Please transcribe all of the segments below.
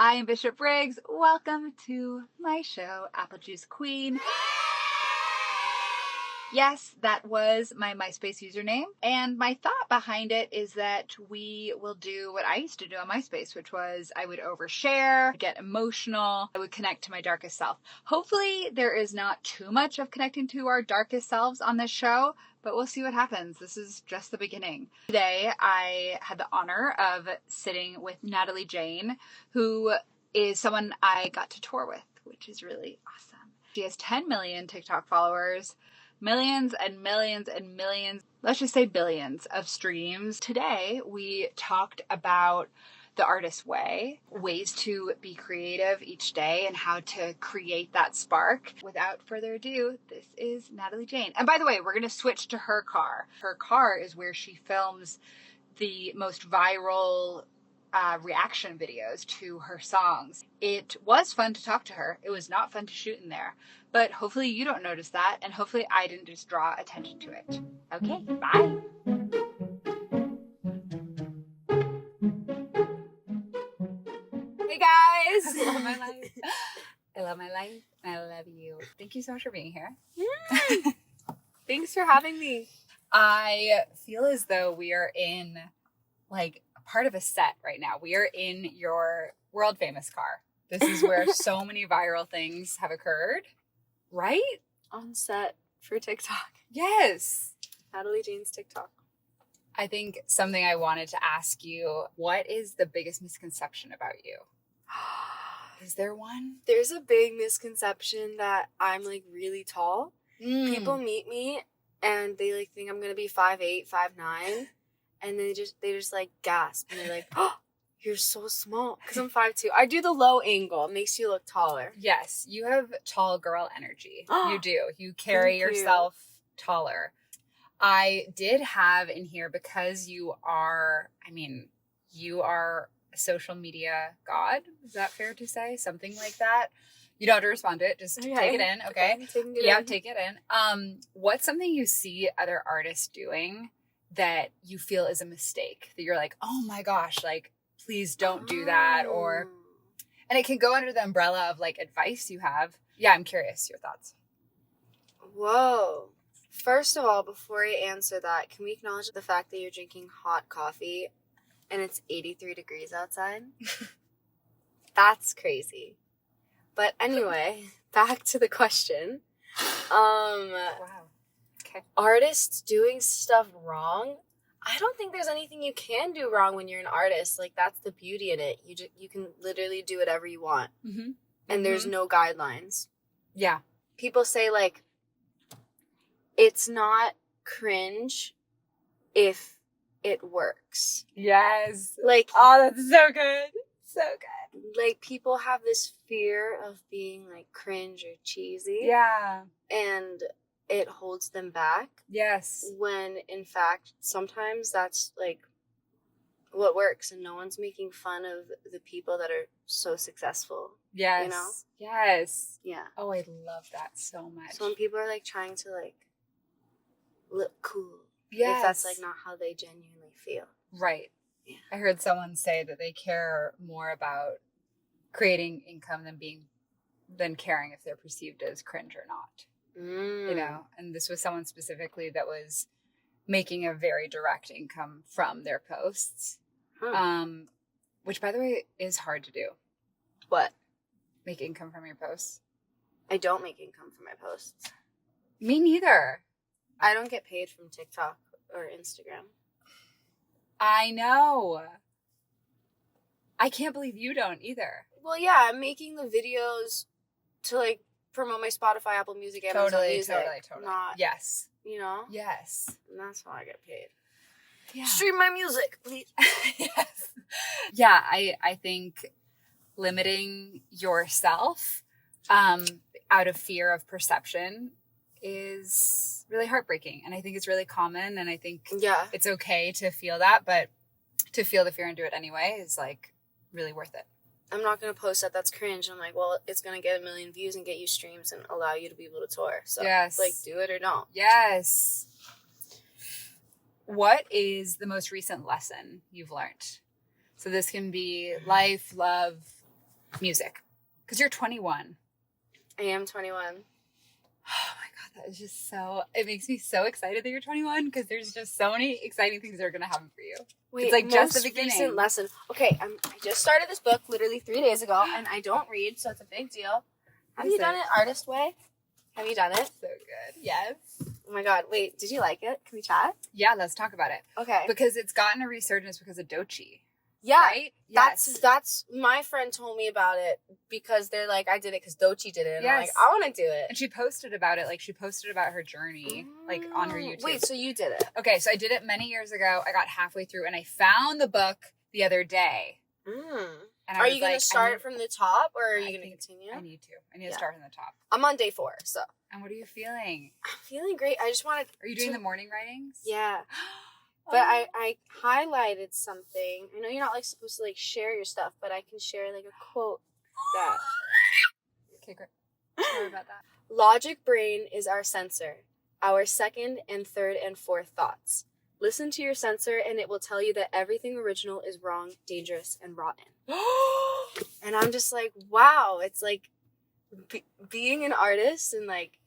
I am Bishop Briggs. Welcome to my show, Apple Juice Queen. Yes, that was my MySpace username. And my thought behind it is that we will do what I used to do on MySpace, which was I would overshare, get emotional, I would connect to my darkest self. Hopefully there is not too much of connecting to our darkest selves on this show, but we'll see what happens. This is just the beginning. Today, I had the honor of sitting with Natalie Jane, who is someone I got to tour with, which is really awesome. She has 10 million TikTok followers, millions and millions and millions, let's just say billions of streams. Today, we talked about the artist's way, ways to be creative each day, and how to create that spark. Without further ado, this is Natalie Jane. And by the way, we're going to switch to her car. Her car is where she films the most viral reaction videos to her songs. It was fun to talk to her. It was not fun to shoot in there. But hopefully you don't notice that, and hopefully I didn't just draw attention to it. Okay, bye. Hey guys! I love my life. I love my life, and I love you. Thank you so much for being here. Thanks for having me. I feel as though we are in, like, part of a set right now. We are in your world famous car. This is where so many viral things have occurred, right? On set for TikTok. Yes. Natalie Jane's TikTok. I think something I wanted to ask you, what is the biggest misconception about you? Is there one? There's a big misconception that I'm like really tall. People meet me and they like think I'm gonna be 5'8", 5'9", and they just like gasp and they're like, "Oh, you're so small." Because I'm 5'2". I do the low angle. It makes you look taller. Yes, you have tall girl energy. You do. You carry yourself taller. I did have in here, because you are a social media god. Is that fair to say? Something like that. You don't have to respond to it. Just take it in. Okay. Take it in. What's something you see other artists doing that you feel is a mistake? That you're like, oh my gosh, like, please don't do that. And it can go under the umbrella of like advice you have. Yeah, I'm curious your thoughts. Whoa. First of all, before I answer that, can we acknowledge the fact that you're drinking hot coffee and it's 83 degrees outside? That's crazy. But anyway, back to the question. Wow. Okay. Artists doing stuff wrong. I don't think there's anything you can do wrong when you're an artist. Like, that's the beauty in it. You can literally do whatever you want. Mm-hmm. And there's no guidelines. Yeah. People say, like, it's not cringe if it works. Yes. Like, oh, that's so good. So good. Like, people have this fear of being, like, cringe or cheesy. Yeah. And it holds them back. Yes. When, in fact, sometimes that's, like, what works. And no one's making fun of the people that are so successful. Yes. You know? Yes. Yeah. Oh, I love that so much. So when people are, like, trying to, like, look cool. Yes. If that's, like, not how they genuinely feel. Right. Yeah. I heard someone say that they care more about creating income than caring if they're perceived as cringe or not. You know, and this was someone specifically that was making a very direct income from their posts, which, by the way, is hard to do. What? Make income from your posts? I don't make income from my posts. Me neither. I don't get paid from TikTok or Instagram. I know. I can't believe you don't either. Well, yeah, I'm making the videos to, like, promote my Spotify, Apple Music, Amazon Music. Totally. Not, yes. You know? Yes. And that's how I get paid. Yeah. Stream my music, please. Yes. Yeah, I think limiting yourself out of fear of perception is really heartbreaking. And I think it's really common. And I think it's okay to feel that. But to feel the fear and do it anyway is, like, really worth it. I'm not going to post that's cringe. I'm like, well, it's going to get 1 million views and get you streams and allow you to be able to tour. So, like, do it or don't. Yes. What is the most recent lesson you've learned? So this can be life, love, music. Because you're 21. I am 21. Oh my God, that is just so, it makes me so excited that you're 21 because there's just so many exciting things that are going to happen for you. Wait, it's like just the beginning. Recent lesson. Okay, I just started this book literally 3 days ago, and I don't read, so it's a big deal. Have you done it Artist Way? Have you done it? So good. Yes. Oh my God. Wait, did you like it? Can we chat? Yeah, let's talk about it. Okay. Because it's gotten a resurgence because of Dochi. Yeah. Right? Yes. That's my friend told me about it because they're like, I did it because Dochi did it. And I'm like, I want to do it. And she posted about it. Like, she posted about her journey, like, on her YouTube. Wait, so you did it? Okay, so I did it many years ago. I got halfway through, and I found the book the other day. And are you going to start from the top, or are you going to continue? I need to. I need to start from the top. I'm on day 4, so. And what are you feeling? I'm feeling great. I just wanted Are you doing the morning writings? Yeah. But I highlighted something. I know you're not, like, supposed to, like, share your stuff, but I can share, like, a quote that. Okay, great. Sorry about that. Logic brain is our sensor, our second and third and fourth thoughts. Listen to your sensor, and it will tell you that everything original is wrong, dangerous, and rotten. And I'm just like, wow. It's like being an artist and, like,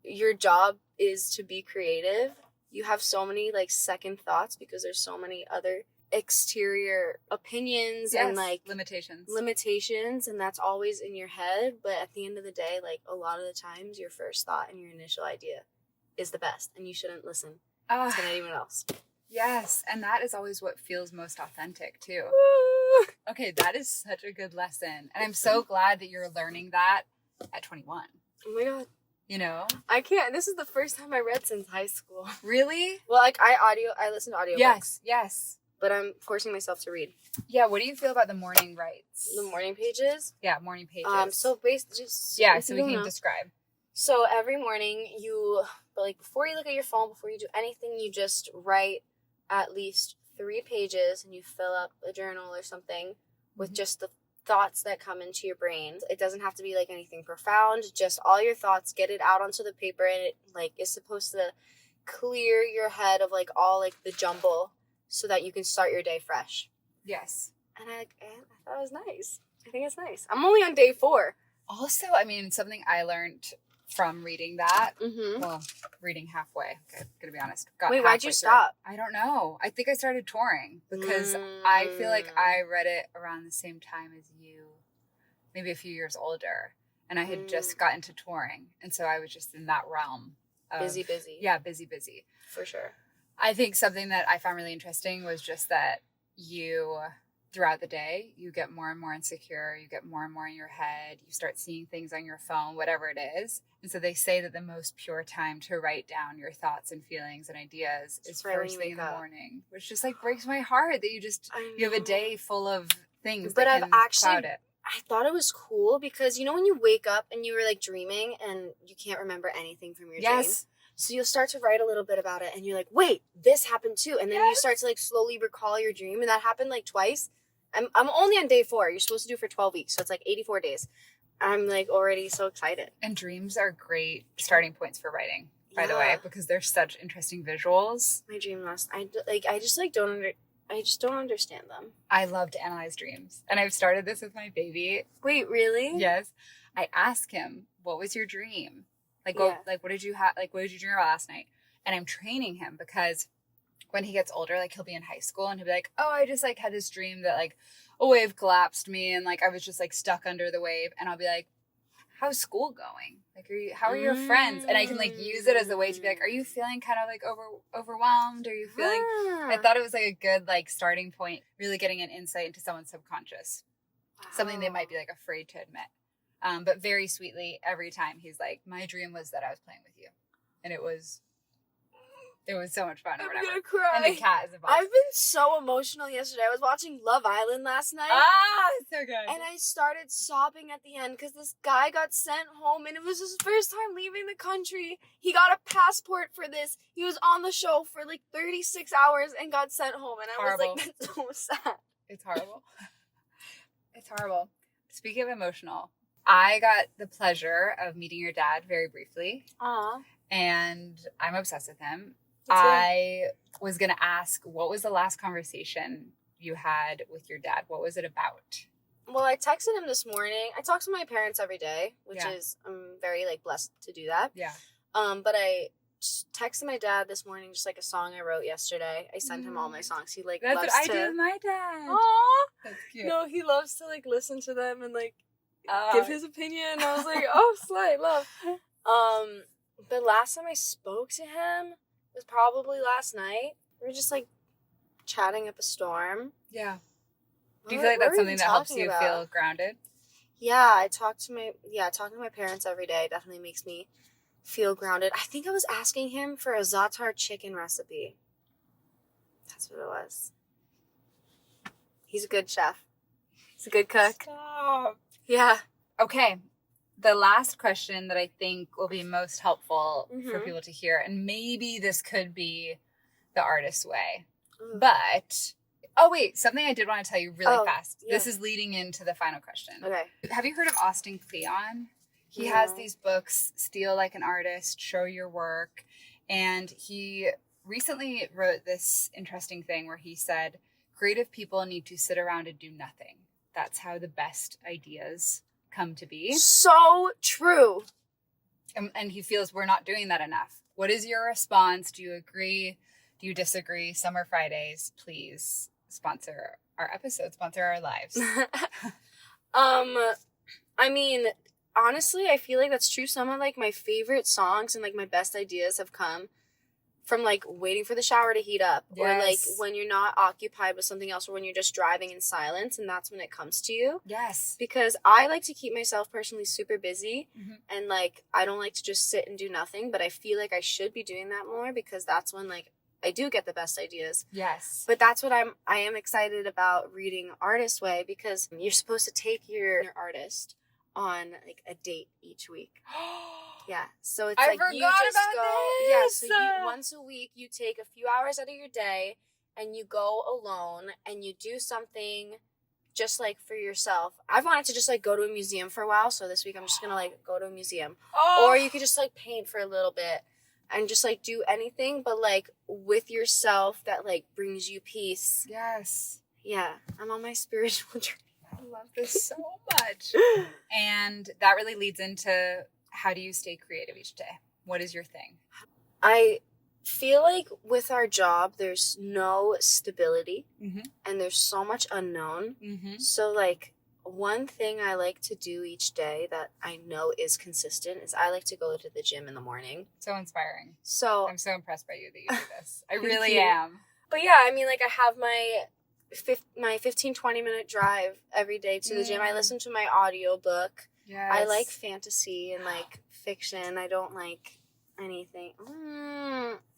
your job is to be creative. You have so many, like, second thoughts because there's so many other exterior opinions and, like, limitations, and that's always in your head. But at the end of the day, like, a lot of the times your first thought and your initial idea is the best, and you shouldn't listen to anyone else. Yes, and that is always what feels most authentic too. Okay, that is such a good lesson, and I'm so glad that you're learning that at 21. Oh my God. You know? I can't. This is the first time I read since high school. Really? Well, like, I listen to audiobooks. Yes. But I'm forcing myself to read. Yeah, what do you feel about the morning writes? The morning pages? Yeah, morning pages. So just... Yeah, so we can describe. So every morning before you look at your phone, before you do anything, you just write at least 3 pages and you fill up a journal or something with just the thoughts that come into your brain. It doesn't have to be, like, anything profound, just all your thoughts, get it out onto the paper, and it, like, is supposed to clear your head of, like, all, like, the jumble so that you can start your day fresh. Yes. And I thought it was nice. I think it's nice. I'm only on day 4. Also, I mean, something I learned from reading that, well, reading halfway, okay, gonna be honest. Wait, why'd you stop? I don't know. I think I started touring because I feel like I read it around the same time as you, maybe a few years older, and I had just got into touring, and so I was just in that realm of busy. Yeah, busy. For sure. I think something that I found really interesting was just that you, throughout the day, you get more and more insecure, you get more and more in your head, you start seeing things on your phone, whatever it is. And so they say that the most pure time to write down your thoughts and feelings and ideas is first thing in the morning, which just, like, breaks my heart that you have a day full of things that can cloud it. I thought it was cool because, you know, when you wake up and you were, like, dreaming and you can't remember anything from your dream? So you'll start to write a little bit about it and you're like, wait, this happened too. And then you start to, like, slowly recall your dream, and that happened, like, twice. I'm only on day 4. You're supposed to do it for 12 weeks, so it's like 84 days. I'm, like, already so excited. And dreams are great starting points for writing, by the way, because they're such interesting visuals. My dream I just don't understand them. I love to analyze dreams, and I've started this with my baby. Wait, really? Yes. I ask him, "What was your dream? What did you have? Like, what did you dream about last night?" And I'm training him because when he gets older, like, he'll be in high school and he'll be like, "Oh, I just, like, had this dream that, like, a wave collapsed me and, like, I was just, like, stuck under the wave." And I'll be like, "How's school going? Like, how are your friends?" And I can, like, use it as a way to be like, "Are you feeling kind of, like, overwhelmed? Are you feeling?" I thought it was, like, a good, like, starting point, really getting an insight into someone's subconscious. Wow. Something they might be, like, afraid to admit. But very sweetly, every time he's like, "My dream was that I was playing with you." And it was so much fun or whatever. I'm gonna cry. And the cat is involved. I've been so emotional yesterday. I was watching Love Island last night. It's so good. And I started sobbing at the end because this guy got sent home and it was his first time leaving the country. He got a passport for this. He was on the show for, like, 36 hours and got sent home. And I was like, that's so sad. It's horrible. It's horrible. Speaking of emotional, I got the pleasure of meeting your dad very briefly. Aww. And I'm obsessed with him. I was going to ask, what was the last conversation you had with your dad? What was it about? Well, I texted him this morning. I talk to my parents every day, which is, I'm very, like, blessed to do that. Yeah. But I texted my dad this morning, just, like, a song I wrote yesterday. I sent him all my songs. He, like, That's loves what I to... do with my dad. Aww! That's cute. No, he loves to, like, listen to them and, like, give his opinion. I was like, oh, slay, love. The last time I spoke to him was probably last night. We were just, like, chatting up a storm. Yeah. Do you feel like that's something that helps you feel grounded? Yeah, talking to my parents every day definitely makes me feel grounded. I think I was asking him for a za'atar chicken recipe. That's what it was. He's a good chef. He's a good cook. Stop. Yeah. Okay. The last question that I think will be most helpful for people to hear, and maybe this could be the artist's way, but... Oh, wait. Something I did want to tell you really fast. Yeah. This is leading into the final question. Okay. Have you heard of Austin Kleon? He has these books, Steal Like an Artist, Show Your Work. And he recently wrote this interesting thing where he said, creative people need to sit around and do nothing. That's how the best ideas come to be. So true. And he feels we're not doing that enough. What is your response? Do you agree? Do you disagree? Summer Fridays, please. Sponsor our episode, sponsor our lives. I mean, honestly, I feel like that's true. Some of, like, my favorite songs and, like, my best ideas have come from, like, waiting for the shower to heat up. Yes. Or, like, when you're not occupied with something else, or when you're just driving in silence, and that's when it comes to you. Yes. Because I like to keep myself personally super busy, and, like, I don't like to just sit and do nothing, but I feel like I should be doing that more, because that's when, like, I do get the best ideas. Yes. But that's what I am excited about reading Artist Way, because you're supposed to take your artist on, like, a date each week. Yeah. So it's like you just go. Yeah. So once a week you take a few hours out of your day and you go alone and you do something just, like, for yourself. I've wanted to just, like, go to a museum for a while, so this week I'm just gonna, like, go to a museum. Or you could just, like, paint for a little bit. And just, like, do anything, but, like, with yourself that, like, brings you peace. Yes. Yeah. I'm on my spiritual journey. I love this so much. And that really leads into, how do you stay creative each day? What is your thing? I feel like with our job, there's no stability. And there's so much unknown. So, like, one thing I like to do each day that I know is consistent is I like to go to the gym in the morning. So inspiring. So I'm so impressed by you that you do this. I really am. But yeah, I mean, like, I have my 15-20 minute drive every day to the gym. I listen to my audiobook. Yes. I like fantasy and, like, fiction. I don't like anything.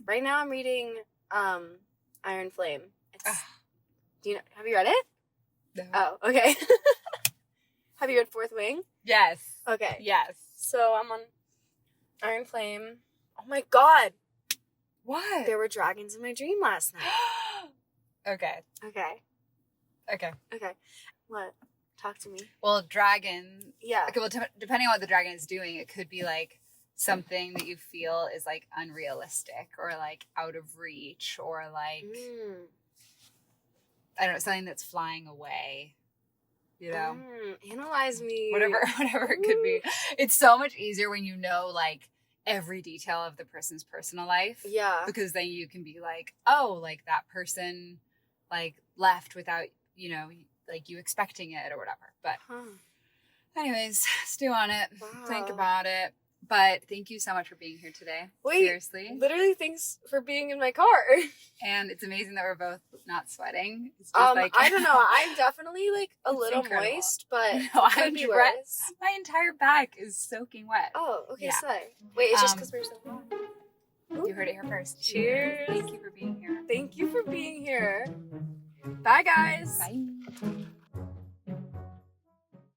Right now I'm reading Iron Flame. Have you read it? No. Oh, okay. Have you read Fourth Wing? Yes. Okay. Yes. So I'm on Iron Flame. Oh my god. What? There were dragons in my dream last night. Okay. What? Talk to me. Well, dragon. Yeah. Okay, well, depending on what the dragon is doing, it could be, like, something that you feel is, like, unrealistic or, like, out of reach or, like... I don't know, something that's flying away, you know? Analyze me. Whatever it could be. It's so much easier when you know, like, every detail of the person's personal life. Yeah. Because then you can be like, oh, like, that person, like, left without, you know, like, you expecting it or whatever. But anyways, stew on it. Wow. Think about it. But thank you so much for being here today. Wait, seriously. Literally, thanks for being in my car. And it's amazing that we're both not sweating. It's just like I don't know. I'm definitely, like, a little moist, but no, I'm be worse. My entire back is soking wet. Oh, okay, slay. Wait, it's just because we're so hot. You heard it here first. Cheers. Thank you for being here. Thank you for being here. Bye, guys. Bye.